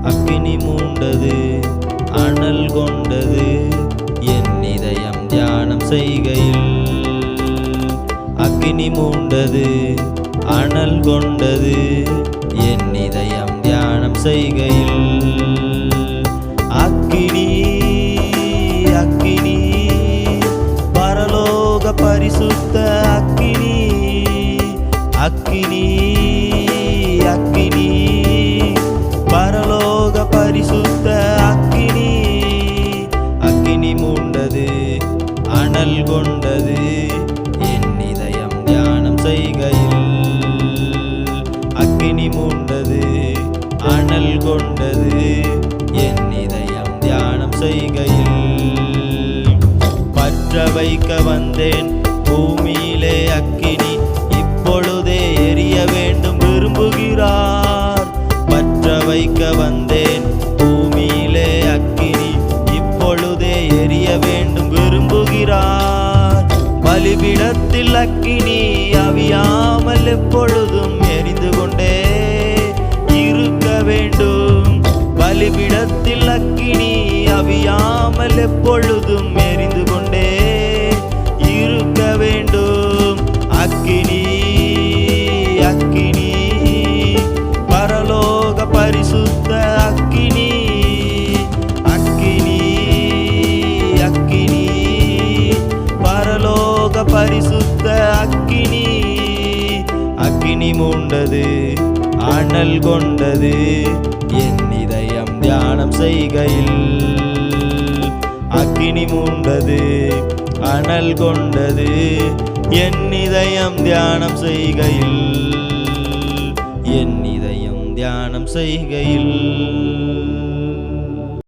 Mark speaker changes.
Speaker 1: அக்கினி மூண்டது அனல் கொண்டது என் இதயம் தியானம் செய்கையில். அக்கினி மூண்டது அனல் கொண்டது என் இதயம் தியானம் செய்கையில். அக்கினி அக்கினி பரலோக பரிசுத்த அக்கினி. அக்கினி அக்கினி பரலோக பரிசுத்த அக்கினி. அக்கினி மூண்டது அனல் கொண்டது என் இதயம் தியானம் செய்கையில். அக்கினி மூண்டது அனல் கொண்டது என் இதயம் தியானம் செய்கையில். பற்ற வைக்க வந்தேன் பூமியிலே அக்கினி, இப்பொழுதே எரிய வேண்டும் விரும்புகிறார். பற்ற வைக்க வந்தேன் பூமியிலே அக்கினி, இப்பொழுதே எரிய வேண்டும் விரும்புகிறார். பலிபீடத்தில் அக்கினி அவியாமல் எப்பொழுதும் எரிந்து கொண்டே இருக்க வேண்டும். பலிபீடத்தில் அக்கினி அவியாமல் எப்பொழுதும் எரிந்து கொண்டே இருக்க வேண்டும். அக்கினி அக்கினி பரலோக பரிசுத்த அக்கினி. அக்கினி அக்கினி பரலோக பரிசுத்த அக்கினி. அக்கினி மூண்டது அனல் கொண்டது என் இதயம் தியானம் செய்கையில். அக்கினி மூண்டது அனல் கொண்டது என் இதயம் தியானம் செய்கையில். என் இதயம் தியானம் செய்கையில்.